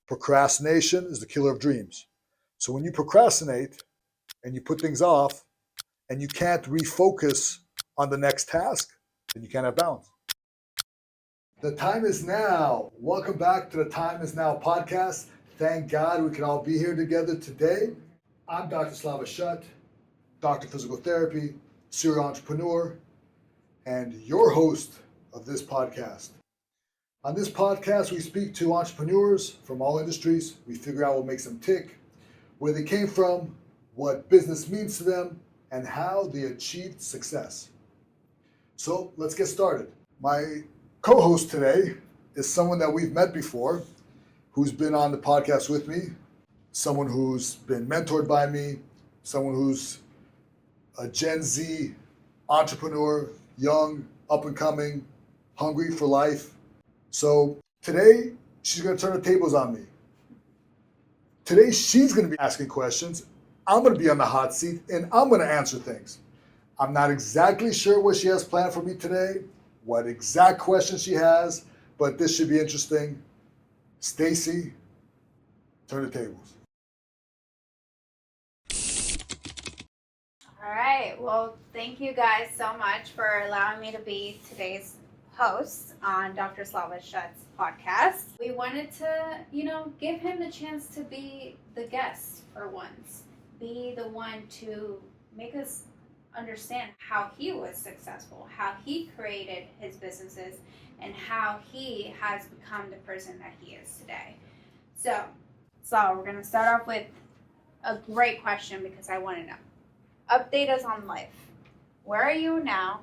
Procrastination is the killer of dreams. So when you procrastinate and you put things off and you can't refocus on the next task, then you can't have balance. The time is now. Welcome back to the Time is Now podcast. Thank God we can all be here together today. I'm Dr. Slava Shut, Doctor of Physical Therapy, serial entrepreneur, and your host of this podcast. On this podcast, we speak to entrepreneurs from all industries. We figure out what makes them tick, where they came from, what business means to them, and how they achieved success. So let's get started. My co-host today is someone that we've met before, who's been on the podcast with me, someone who's been mentored by me, someone who's a Gen Z entrepreneur, young, up and coming, hungry for life. So today, she's going to turn the tables on me. Today, she's going to be asking questions. I'm going to be on the hot seat, and I'm going to answer things. I'm not exactly sure what she has planned for me today, what exact questions she has, but this should be interesting. Stacy, turn the tables. All right. Well, thank you guys so much for allowing me to be today's host on Dr. Slava Shut's podcast. We wanted to, give him the chance to be the guest for once, be the one to make us understand how he was successful, how he created his businesses, and how he has become the person that he is today. So we're going to start off with a great question because I want to know. Update us on life. Where are you now?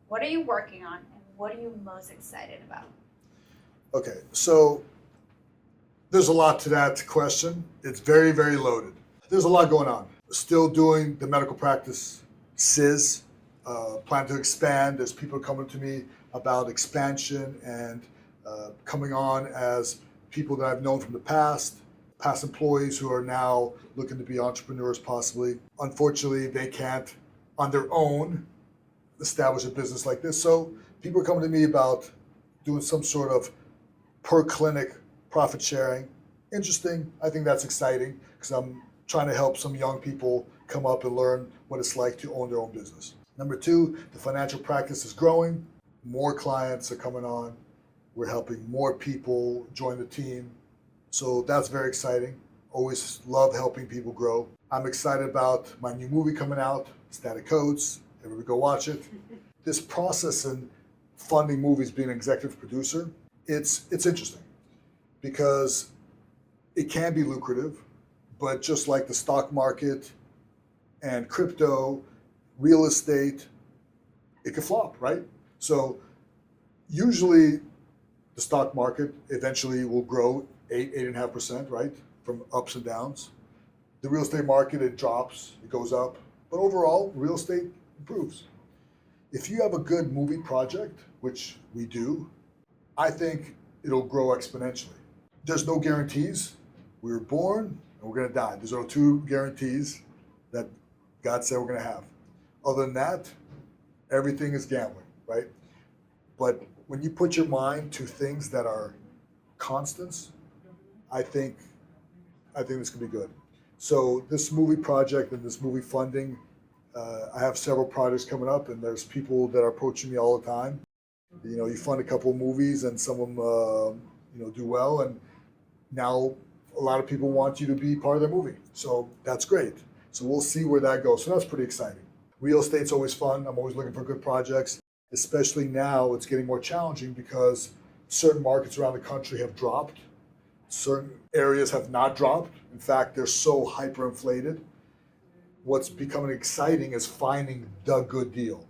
What are you working on? And what are you most excited about? Okay, so there's a lot to that question. It's very, very loaded. There's a lot going on. Still doing the medical practice, CIS, plan to expand. There's people coming to me about expansion and coming on as people that I've known from the past employees who are now looking to be entrepreneurs possibly. Unfortunately, they can't on their own establish a business like this. So people are coming to me about doing some sort of per clinic profit sharing. Interesting. I think that's exciting because I'm trying to help some young people come up and learn what it's like to own their own business. Number two, the financial practice is growing. More clients are coming on. We're helping more people join the team. So that's very exciting. Always love helping people grow. I'm excited about my new movie coming out, Static Codes. Everybody go watch it. This process in funding movies, being an executive producer, it's interesting because it can be lucrative, but just like the stock market and crypto, real estate, it can flop, right? So usually the stock market eventually will grow 8.5%, right? From ups and downs. The real estate market, it drops, it goes up. But overall, real estate improves. If you have a good movie project, which we do, I think it'll grow exponentially. There's no guarantees. We were born and we're going to die. There's no two guarantees that God said we're going to have. Other than that, everything is gambling, right? But when you put your mind to things that are constants, I think this could be good. So this movie project and this movie funding, I have several projects coming up, and there's people that are approaching me all the time. You fund a couple of movies, and some of them, do well, and now a lot of people want you to be part of their movie. So that's great. So we'll see where that goes. So that's pretty exciting. Real estate's always fun. I'm always looking for good projects, especially now it's getting more challenging because certain markets around the country have dropped. Certain areas have not dropped. In fact, they're so hyperinflated. What's becoming exciting is finding the good deal,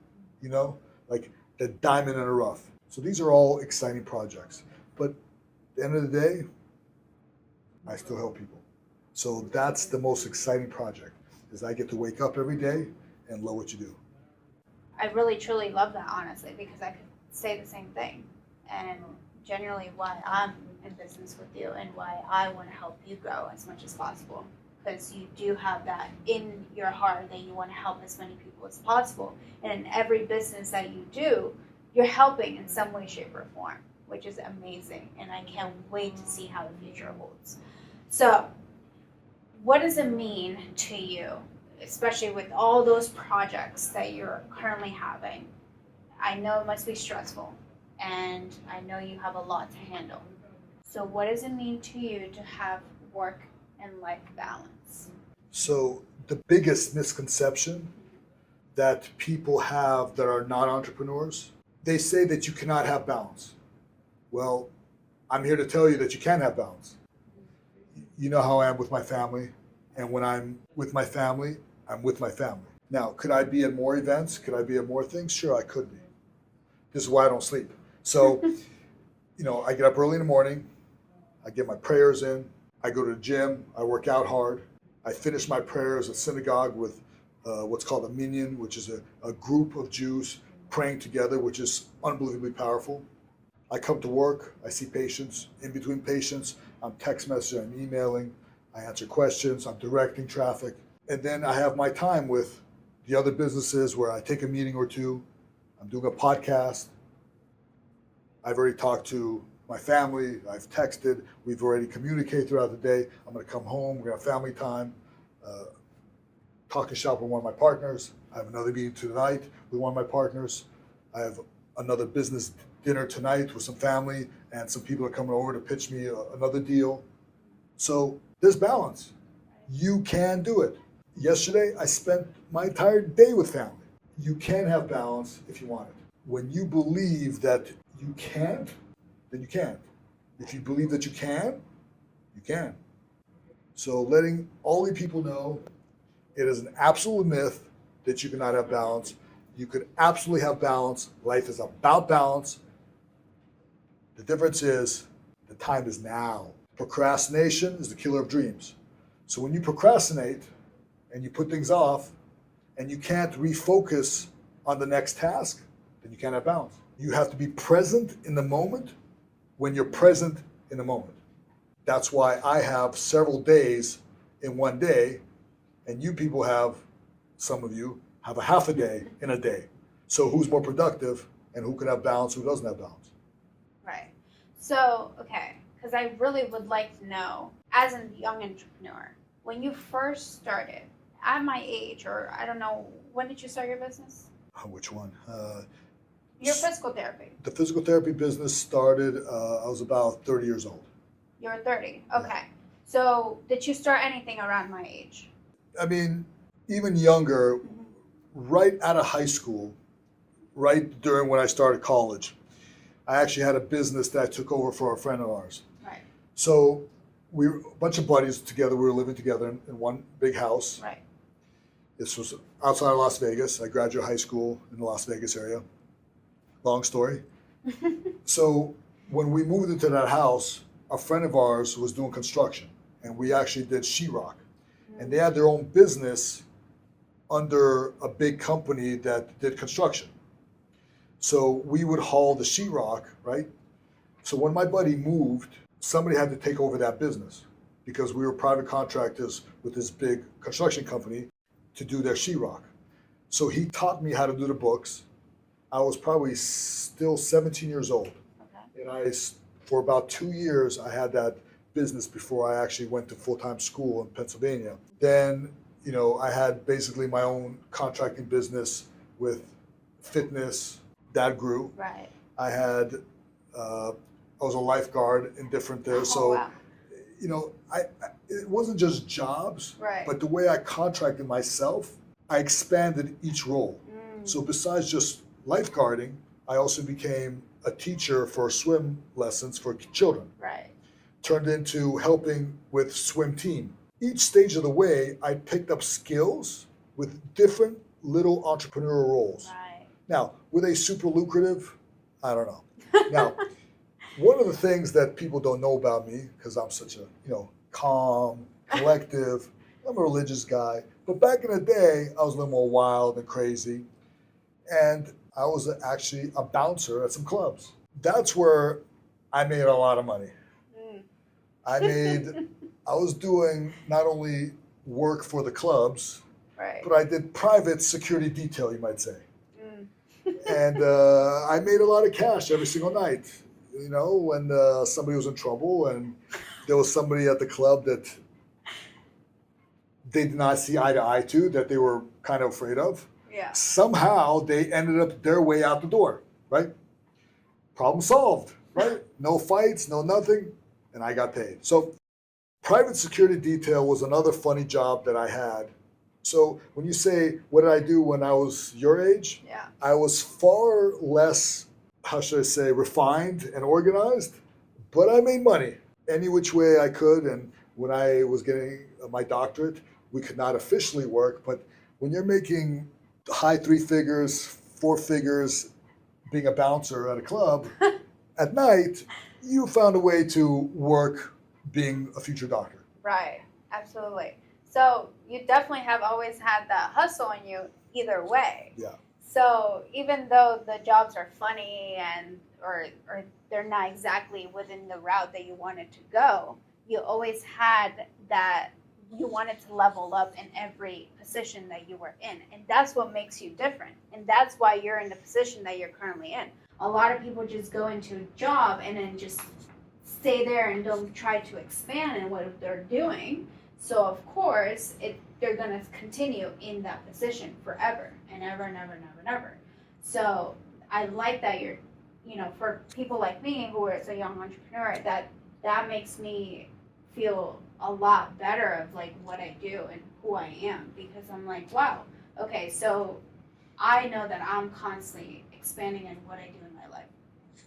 like the diamond in the rough. So these are all exciting projects. But at the end of the day, I still help people. So that's the most exciting project, is I get to wake up every day and love what you do. I really, truly love that, honestly, because I could say the same thing. And generally why I'm in business with you and why I want to help you grow as much as possible. Because you do have that in your heart that you want to help as many people as possible. And in every business that you do, you're helping in some way, shape, or form, which is amazing. And I can't wait to see how the future holds. So, what does it mean to you, especially with all those projects that you're currently having? I know it must be stressful, and I know you have a lot to handle. So, what does it mean to you to have work and life balance? So the biggest misconception that people have that are not entrepreneurs, they say that you cannot have balance. Well, I'm here to tell you that you can have balance. You know how I am with my family, and when I'm with my family, I'm with my family. Now, could I be at more events? Could I be at more things? Sure, I could be. This is why I don't sleep. So, I get up early in the morning, I get my prayers in, I go to the gym, I work out hard, I finish my prayers at synagogue with what's called a minyan, which is a group of Jews praying together, which is unbelievably powerful. I come to work, I see patients. In between patients, I'm text messaging, I'm emailing, I answer questions, I'm directing traffic. And then I have my time with the other businesses where I take a meeting or two. I'm doing a podcast. I've already talked to my family, I've texted, we've already communicated throughout the day. I'm going to come home, we're going to have family time, talk and shop with one of my partners. I have another meeting tonight with one of my partners. I have another business dinner tonight with some family, and some people are coming over to pitch me another deal. So there's balance. You can do it. Yesterday, I spent my entire day with family. You can have balance if you want it. When you believe that you can't, then you can't. If you believe that you can, you can. So letting all the people know it is an absolute myth that you cannot have balance. You could absolutely have balance. Life is about balance. The difference is the time is now. Procrastination is the killer of dreams. So when you procrastinate and you put things off and you can't refocus on the next task, then you can't have balance. You have to be present in the moment when you're present in the moment. That's why I have several days in one day, and you people have, some of you, have a half a day in a day. So who's more productive and who can have balance, who doesn't have balance? Right. So, okay, because I really would like to know, as a young entrepreneur, when you first started, at my age, or I don't know, when did you start your business? Which one? Your physical therapy. The physical therapy business started, I was about 30 years old. You were 30. Okay. So did you start anything around my age? I mean, even younger, right out of high school, right during when I started college, I actually had a business that I took over for a friend of ours. Right. So we were a bunch of buddies together. We were living together in one big house. Right. This was outside of Las Vegas. I graduated high school in the Las Vegas area. Long story. So when we moved into that house, a friend of ours was doing construction, and we actually did sheetrock. And they had their own business under a big company that did construction. So we would haul the sheetrock, right? So when my buddy moved, somebody had to take over that business because we were private contractors with this big construction company to do their sheetrock. So he taught me how to do the books. I was probably still 17 years old. Okay. And for about 2 years, I had that business before I actually went to full-time school in Pennsylvania. Then, I had basically my own contracting business with fitness. That grew. Right. I was a lifeguard in different there. Wow. It wasn't just jobs, Right. but the way I contracted myself, I expanded each role. So besides just lifeguarding, I also became a teacher for swim lessons for children. Right. Turned into helping with swim team. Each stage of the way, I picked up skills with different little entrepreneurial roles. Right. Now, were they super lucrative? I don't know. Now, one of the things that people don't know about me, because I'm such a, calm, collective, I'm a religious guy, but back in the day, I was a little more wild and crazy. And I was actually a bouncer at some clubs. That's where I made a lot of money. I was doing not only work for the clubs, Right. but I did private security detail, you might say. And I made a lot of cash every single night, when somebody was in trouble and there was somebody at the club that they did not see eye to eye to, that they were kind of afraid of. Yeah. Somehow they ended up their way out the door, right? Problem solved, right? No fights, no nothing, and I got paid. So private security detail was another funny job that I had. So when you say, what did I do when I was your age? Yeah. I was far less, how should I say, refined and organized, but I made money any which way I could. And when I was getting my doctorate, we could not officially work, but when you're making high 3 figures, 4 figures, being a bouncer at a club at night, you found a way to work being a future doctor. Right. Absolutely. So you definitely have always had that hustle in you either way. Yeah. So even though the jobs are funny and or they're not exactly within the route that you wanted to go, you always had that you wanted to level up in every position that you were in. And that's what makes you different. And that's why you're in the position that you're currently in. A lot of people just go into a job and then just stay there and don't try to expand in what they're doing. So of course, they're going to continue in that position forever and ever and ever and ever and ever. So I like that you're, for people like me who are a young entrepreneur, that makes me feel a lot better of like what I do and who I am, because I'm like, wow, okay, so I know that I'm constantly expanding in what I do in my life,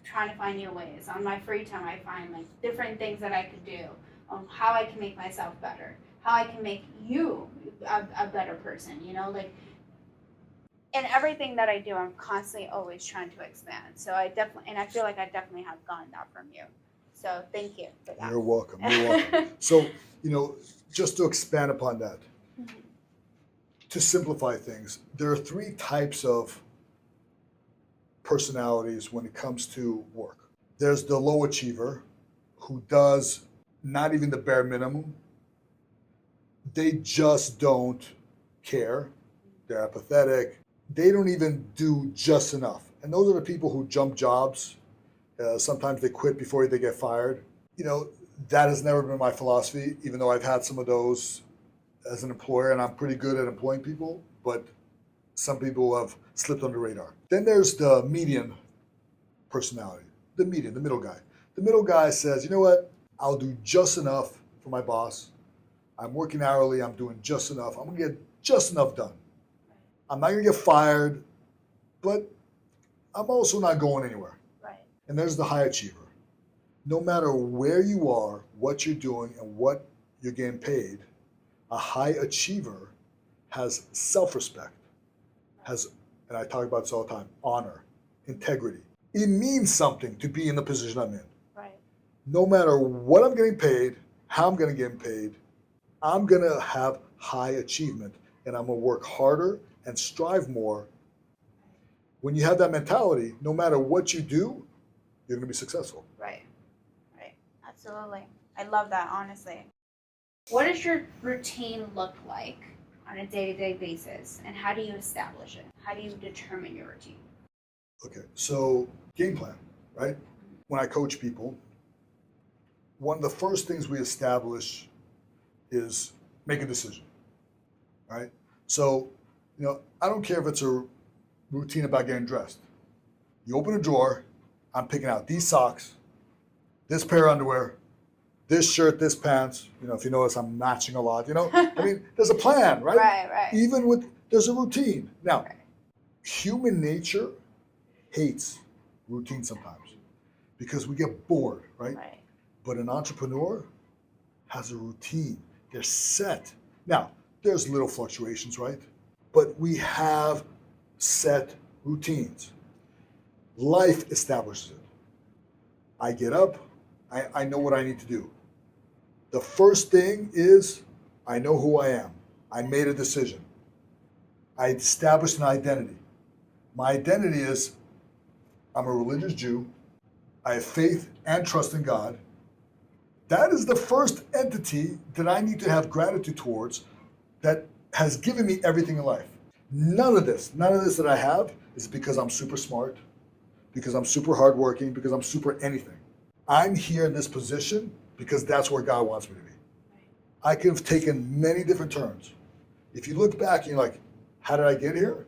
trying to find new ways. On my free time, I find like different things that I could do on how I can make myself better, how I can make you a better person, like in everything that I do, I'm constantly always trying to expand. So I feel like I definitely have gotten that from you. So thank you for that. You're welcome. You're welcome. So, just to expand upon that, to simplify things, there are 3 types of personalities when it comes to work. There's the low achiever who does not even the bare minimum. They just don't care. They're apathetic. They don't even do just enough. And those are the people who jump jobs. Sometimes they quit before they get fired. That has never been my philosophy, even though I've had some of those as an employer, and I'm pretty good at employing people, but some people have slipped on the radar. Then there's the median personality, the middle guy. The middle guy says, you know what? I'll do just enough for my boss. I'm working hourly. I'm doing just enough. I'm going to get just enough done. I'm not going to get fired, but I'm also not going anywhere. Right. And there's the high achiever. No matter where you are, what you're doing, and what you're getting paid, a high achiever has self-respect, and I talk about this all the time, honor, integrity. It means something to be in the position I'm in. Right. No matter what I'm getting paid, how I'm going to get paid, I'm going to have high achievement, and I'm going to work harder and strive more. When you have that mentality, no matter what you do, you're going to be successful. Right. Absolutely. I love that, honestly. What does your routine look like on a day-to-day basis, and how do you establish it? How do you determine your routine? Okay, so game plan, right? When I coach people, one of the first things we establish is make a decision, right? So, I don't care if it's a routine about getting dressed. You open a drawer, I'm picking out these socks, this pair of underwear, this shirt, this pants. If you notice, I'm matching a lot. There's a plan, right? Right. Even there's a routine. Now, human nature hates routine sometimes because we get bored, right? But an entrepreneur has a routine. They're set. Now, there's little fluctuations, right? But we have set routines. Life establishes it. I get up. I know what I need to do. The first thing is I know who I am. I made a decision. I established an identity. My identity is I'm a religious Jew. I have faith and trust in God. That is the first entity that I need to have gratitude towards that has given me everything in life. None of this that I have is because I'm super smart, because I'm super hardworking, because I'm super anything. I'm here in this position because that's where God wants me to be. I could have taken many different turns. If you look back and you're like, how did I get here?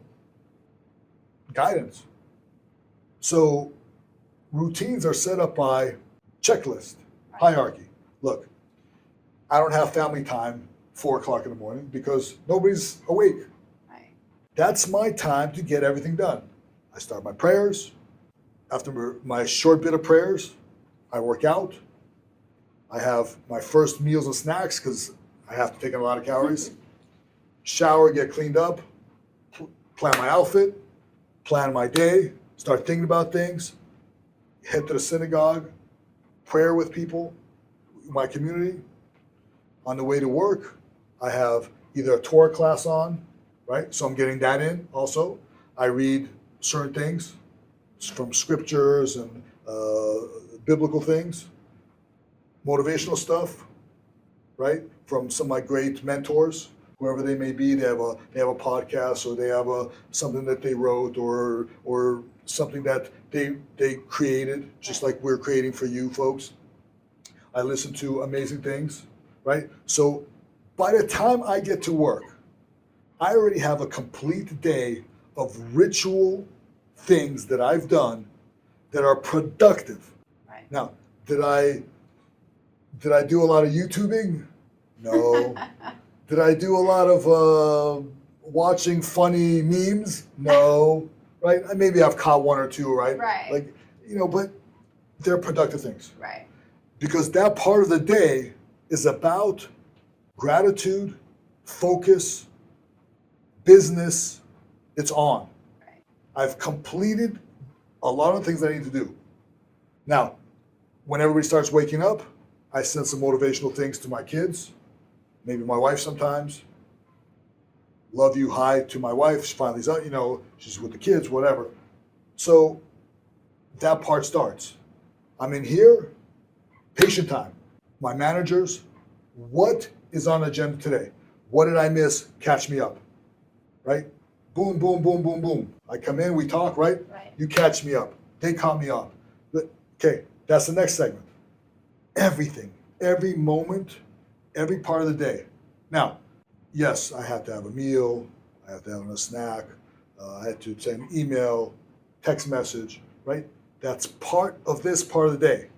Guidance. So routines are set up by checklist, hierarchy. Look, I don't have family time 4 o'clock in the morning because nobody's awake. Right. That's my time to get everything done. I start my prayers. After my short bit of prayers, I work out. I have my first meals and snacks because I have to take in a lot of calories. Shower, get cleaned up, plan my outfit, plan my day, start thinking about things, head to the synagogue, prayer with people, my community. On the way to work, I have either a Torah class on, right? So I'm getting that in also. I read certain things from scriptures and biblical things, motivational stuff, right? From some of my great mentors, whoever they may be. They have a podcast, or they have something that they wrote, or something that they created, just like we're creating for you folks. I listen to amazing things, right? So by the time I get to work, I already have a complete day of ritual things that I've done that are productive. Right. Now, did I do a lot of YouTubing? No. Did I do a lot of watching funny memes? No. Right? Maybe I've caught one or two, right? Right. Like, but they're productive things. Right. Because that part of the day is about gratitude, focus, business. It's on. Right. I've completed a lot of things I need to do. Now, when everybody starts waking up, I send some motivational things to my kids, maybe my wife sometimes. Love you, hi to my wife. She finally's up, she's with the kids, whatever. So that part starts. I'm in here, patient time. My managers, what is on the agenda today? What did I miss? Catch me up, right? Boom, boom, boom, boom, boom. I come in, we talk, right? Right. You catch me up. They caught me up. Okay, that's the next segment. Everything, every moment, every part of the day. Now, yes, I have to have a meal. I have to have a snack. I have to send an email, text message, right? That's part of this part of the day.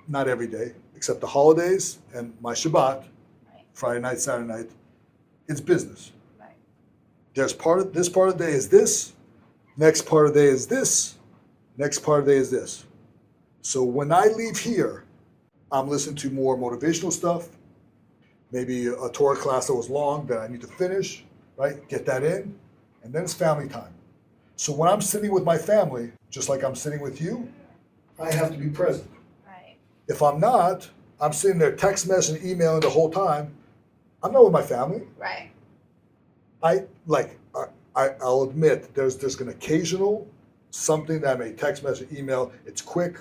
Not every day, except the holidays and my Shabbat, Right. Friday night, Saturday night, it's business. Right. This part of the day is this, next part of the day is this, next part of the day is this. So when I leave here, I'm listening to more motivational stuff, maybe a Torah class that was long that I need to finish, right? Get that in, and then it's family time. So when I'm sitting with my family, just like I'm sitting with you, I have to be present. Right. If I'm not, I'm sitting there text messaging, emailing the whole time. I'm not with my family. Right. I'll admit there's an occasional something that I may text message, email. It's quick,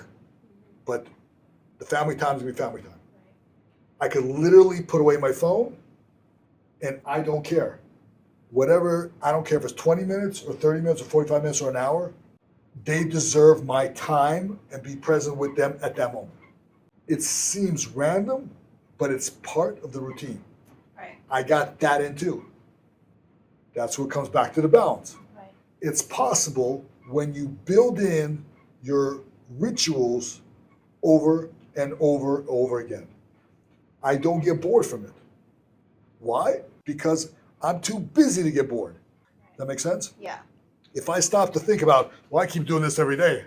but the family time is gonna be family time. I could literally put away my phone, and I don't care. Whatever, I don't care if it's 20 minutes or 30 minutes or 45 minutes or an hour. They deserve my time and be present with them at that moment. It seems random, but it's part of the routine. Right. I got that in too. That's what comes back to the balance. Right. It's possible when you build in your rituals over and over and over again. I don't get bored from it. Why? Because I'm too busy to get bored. That make sense? Yeah. If I stop to think about, I keep doing this every day.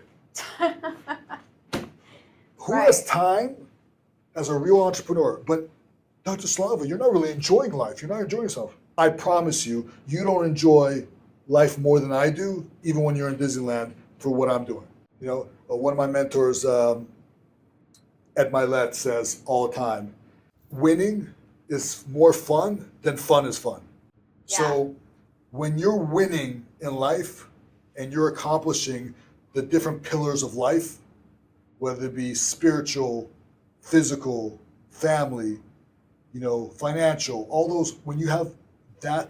Who has time as a real entrepreneur? But Dr. Slava, you're not really enjoying life. You're not enjoying yourself. I promise you, you don't enjoy life more than I do, even when you're in Disneyland for what I'm doing. One of my mentors, Ed Milet, says all the time, winning is more fun than fun is fun. Yeah. So when you're winning in life and you're accomplishing the different pillars of life, whether it be spiritual, physical, family, financial, all those, when you have that,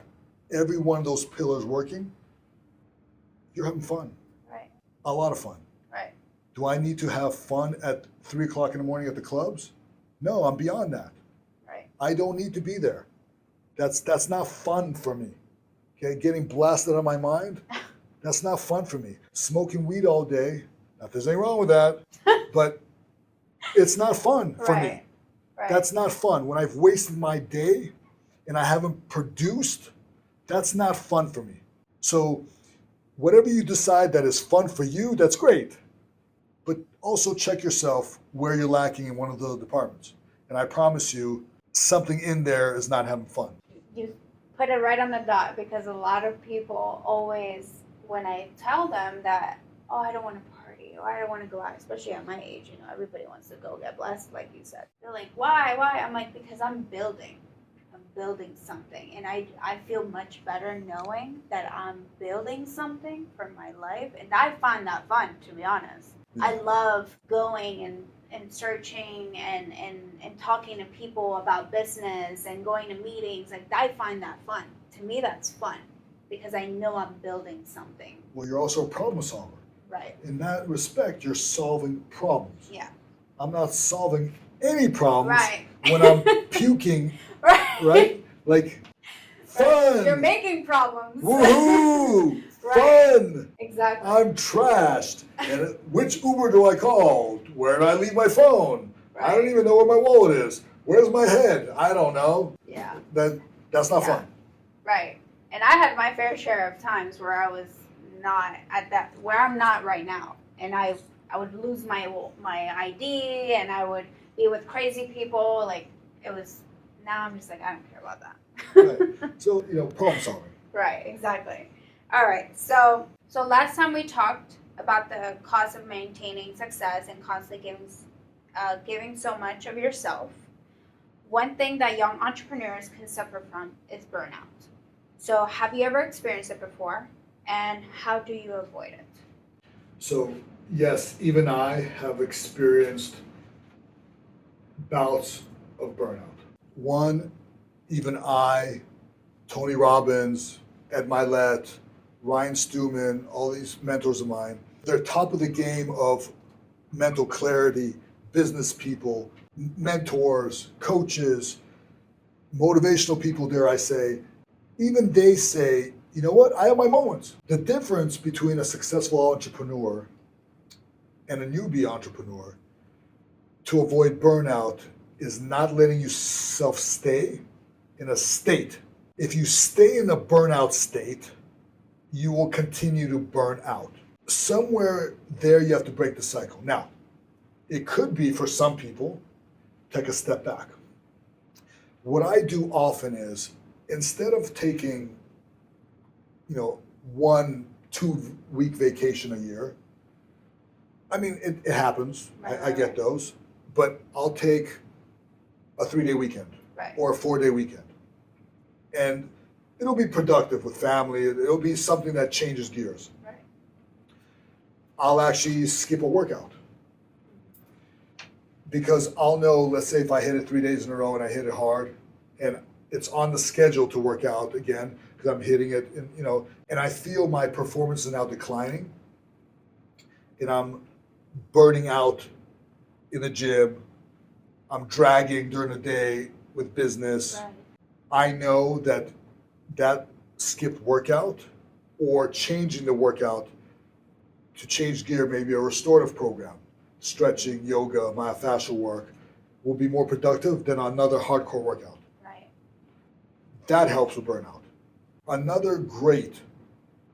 every one of those pillars working, you're having fun. Right. A lot of fun. Right. Do I need to have fun at 3 o'clock in the morning at the clubs? No, I'm beyond that. Right. I don't need to be there. That's not fun for me. Okay, getting blasted on my mind, that's not fun for me. Smoking weed all day, not there's anything wrong with that, but it's not fun for me. Right. Right. That's not fun. When I've wasted my day and I haven't produced, that's not fun for me. So whatever you decide that is fun for you, that's great. But also check yourself where you're lacking in one of the departments. And I promise you, something in there is not having fun. You put it right on the dot, because a lot of people always, when I tell them that, oh, I don't want to party or I don't want to go out, especially at my age, everybody wants to go get blessed, like you said. They're like, why? I'm like, because I'm building something, and I feel much better knowing that I'm building something for my life, and I find that fun, to be honest. I love going and searching and talking to people about business and going to meetings. Like, I find that fun. To me, that's fun because I know I'm building something. Well, you're also a problem solver. Right. In that respect, you're solving problems. Yeah. I'm not solving any problems Right. when I'm puking, right? Like, fun. You're making problems. Woohoo! Right. Fun. Exactly. I'm trashed. And which Uber do I call? Where did I leave my phone? Right. I don't even know where my wallet is. Where's my head? I don't know. Yeah. That's not fun. Right. And I had my fair share of times where I was not at that, where I'm not right now. And I would lose my ID, and I would be with crazy people. Like, it was, now I'm just like, I don't care about that. Right. So, problem solving. Right, exactly. All right. So last time we talked about the cost of maintaining success and constantly giving so much of yourself. One thing that young entrepreneurs can suffer from is burnout. So have you ever experienced it before, and how do you avoid it? So, yes, even I have experienced bouts of burnout. One, even I, Tony Robbins, Ed Milet, Ryan Stewman, all these mentors of mine, they're top of the game of mental clarity, business people, mentors, coaches, motivational people, dare I say. Even they say, you know what, I have my moments. The difference between a successful entrepreneur and a newbie entrepreneur to avoid burnout is not letting yourself stay in a state. If you stay in a burnout state, you will continue to burn out. Somewhere there, you have to break the cycle. Now, it could be for some people, take a step back. What I do often is, instead of taking, 1-2 week vacation a year, I mean, it happens. Right, I get those, but I'll take a 3-day weekend or a 4-day weekend. And it'll be productive with family. It'll be something that changes gears. Right. I'll actually skip a workout because I'll know, let's say if I hit it 3 days in a row and I hit it hard and it's on the schedule to work out again because I'm hitting it, and I feel my performance is now declining and I'm burning out in the gym. I'm dragging during the day with business. Right. I know that skipped workout or changing the workout to change gear, maybe a restorative program, stretching, yoga, myofascial work, will be more productive than another hardcore workout. Right. That helps with burnout. Another great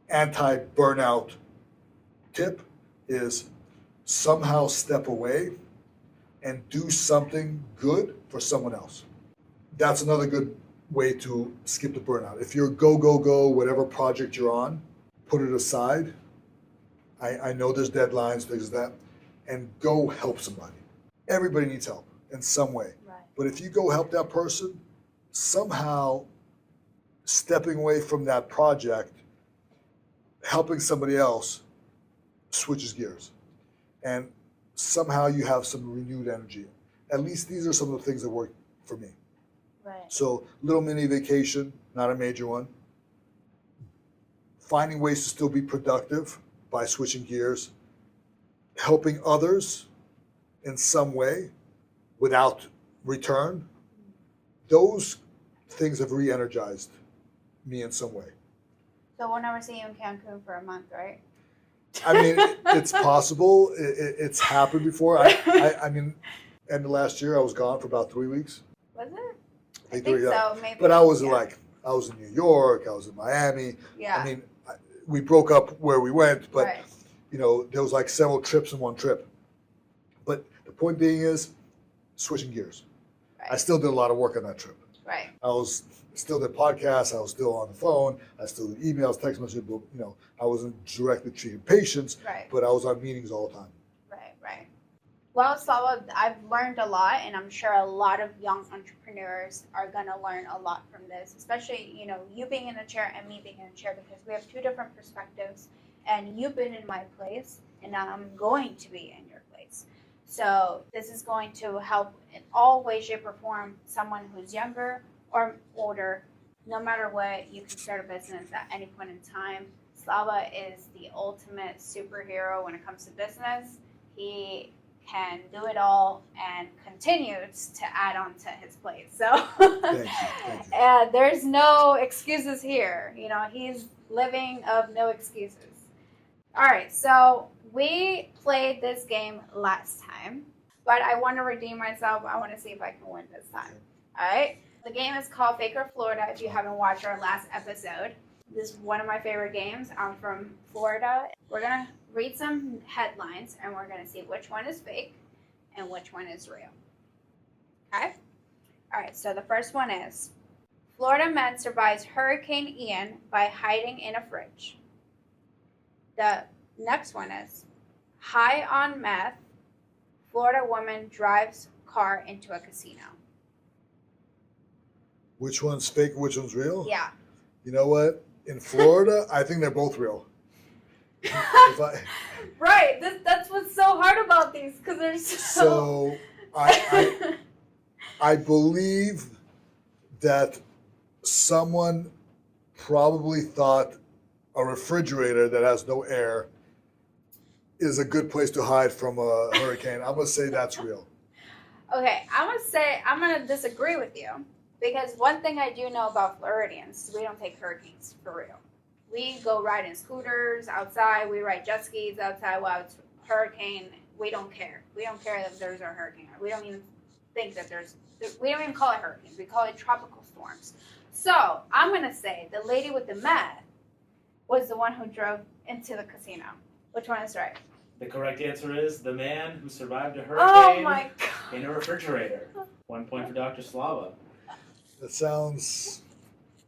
anti-burnout tip is somehow step away and do something good for someone else. That's another good way to skip the burnout. If you're go, whatever project you're on, put it aside. I know there's deadlines, things like that, and go help somebody. Everybody needs help in some way. Right. But if you go help that person, somehow stepping away from that project, helping somebody else switches gears. And somehow you have some renewed energy. At least these are some of the things that work for me. Right. So little mini vacation, not a major one. Finding ways to still be productive by switching gears. helping others in some way without return, those things have re-energized me in some way. So we'll never see you in Cancun for a month, right? I mean, it's possible. It's happened before. I mean, end of last year, I was gone for about 3 weeks. Was it? I think so, maybe. But I was I was in New York, I was in Miami. Yeah. I mean, we broke up where we went, but Right. there was like several trips in one trip. But the point being is, switching gears. Right. I still did a lot of work on that trip. Right. I was still did podcasts. I was still on the phone. I still did emails, text messages. But, I wasn't directly treating patients, Right. but I was on meetings all the time. Right. Well, Slava, I've learned a lot, and I'm sure a lot of young entrepreneurs are going to learn a lot from this, especially, you being in a chair and me being in a chair, because we have two different perspectives, and you've been in my place, and now I'm going to be in your place. So this is going to help in all ways, shape, or form someone who's younger or older. No matter what, you can start a business at any point in time. Slava is the ultimate superhero when it comes to business. He can do it all and continues to add on to his plate. So Thank you. There's no excuses here. He's living of no excuses. All right, so we played this game last time, but I want to redeem myself. I want to see if I can win this time. All right, the game is called Fake or Florida. If you haven't watched our last episode, this is one of my favorite games. I'm from Florida. We're going to read some headlines, and we're going to see which one is fake and which one is real. Okay? All right, so the first one is, Florida man survives Hurricane Ian by hiding in a fridge. The next one is, high on meth, Florida woman drives car into a casino. Which one's fake and which one's real? Yeah. You know what? In Florida, I think they're both real. Right. That's what's so hard about these, because they're so I believe that someone probably thought a refrigerator that has no air is a good place to hide from a hurricane. I'm going to say that's real. Okay, I'm going to disagree with you, because one thing I do know about Floridians is we don't take hurricanes for real. We go ride in scooters outside. We ride jet skis outside while it's hurricane. We don't care. We don't care that there's a hurricane. We don't even think that we don't even call it hurricanes. We call it tropical storms. So I'm going to say the lady with the meth was the one who drove into the casino. Which one is right? The correct answer is the man who survived a hurricane in a refrigerator. 1 point for Dr. Slava. That sounds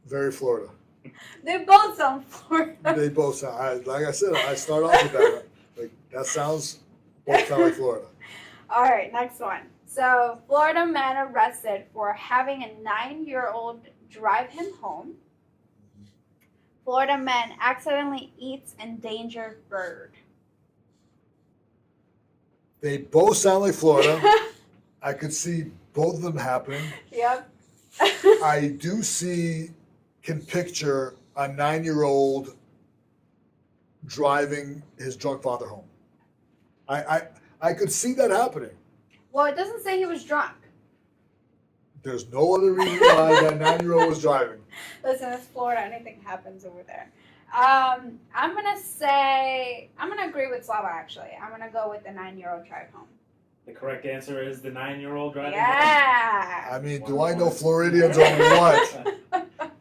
very Florida. They both sound Florida. They both sound, like I said, I start off with that. Like, both sound like Florida. All right, next one. So, Florida man arrested for having a 9-year-old drive him home. Florida man accidentally eats endangered bird. They both sound like Florida. I could see both of them happening. Yep. I can picture a 9-year-old driving his drunk father home. I could see that happening. Well, it doesn't say he was drunk. There's no other reason why that 9-year-old was driving. Listen, it's Florida. Anything happens over there. I'm gonna agree with Slava. Actually, I'm gonna go with the 9-year-old drive home. The correct answer is the 9-year-old driving Yeah. I mean, do I know Floridians or what?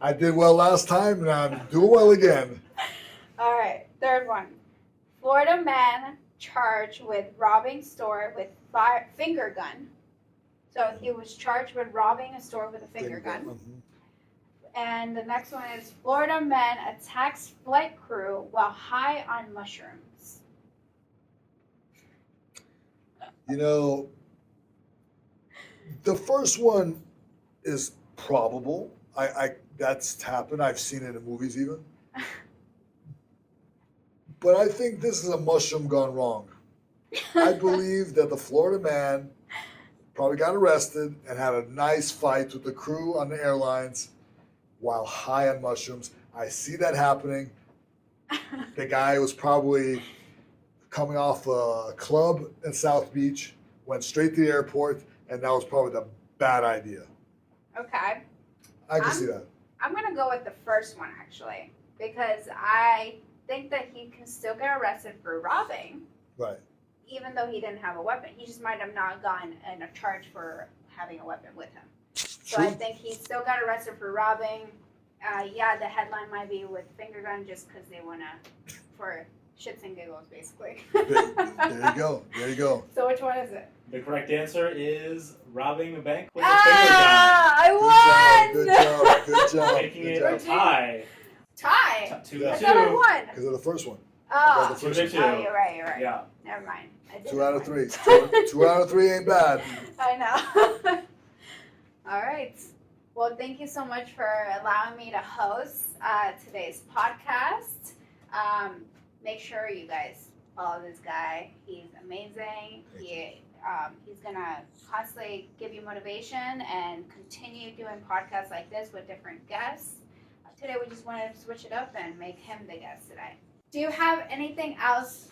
I did well last time, and I'm doing well again. All right, third one. Florida man charged with robbing store with finger gun. So he was charged with robbing a store with a finger gun. Mm-hmm. And the next one is Florida man attacks flight crew while high on mushrooms. The first one is probable. That's happened. I've seen it in movies even. But I think this is a mushroom gone wrong. I believe that the Florida man probably got arrested and had a nice fight with the crew on the airlines while high on mushrooms. I see that happening. The guy was probably coming off a club in South Beach, went straight to the airport, and that was probably the bad idea. Okay. I can see that. I'm going to go with the first one, actually, because I think that he can still get arrested for robbing. Right. Even though he didn't have a weapon. He just might have not gotten in a charge for having a weapon with him. So True. I think he still got arrested for robbing. Yeah, the headline might be with finger gun just because they want to, for shits and giggles, basically. There you go. There you go. So which one is it? The correct answer is robbing a bank with a finger gun. I won! Good job. Good job. Making Good it job. a tie. Tie? 2 I to thought I 2. won. Because of the first one. Oh. The 2 first to one. 2. Oh, you're right, you're right. Yeah. Never mind. I didn't 2 out of win. 3. 2 out of 3 ain't bad. I know. All right. Well, thank you so much for allowing me to host today's podcast. Make sure you guys follow this guy. He's amazing. He's gonna constantly give you motivation and continue doing podcasts like this with different guests. Today we just wanted to switch it up and make him the guest today. Do you have anything else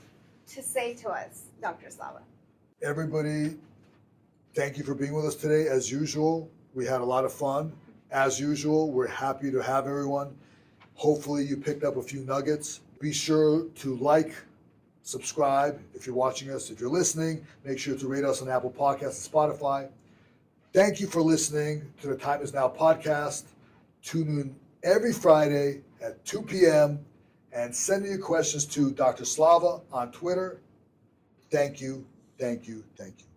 to say to us, Dr. Slava? Everybody, thank you for being with us today. As usual, we had a lot of fun. As usual, we're happy to have everyone. Hopefully you picked up a few nuggets. Be sure to like, subscribe if you're watching us. If you're listening, make sure to rate us on Apple Podcasts and Spotify. Thank you for listening to the Time Is Now podcast. Tune in every Friday at 2 p.m. and send me your questions to Dr. Slava on Twitter. Thank you, thank you, thank you.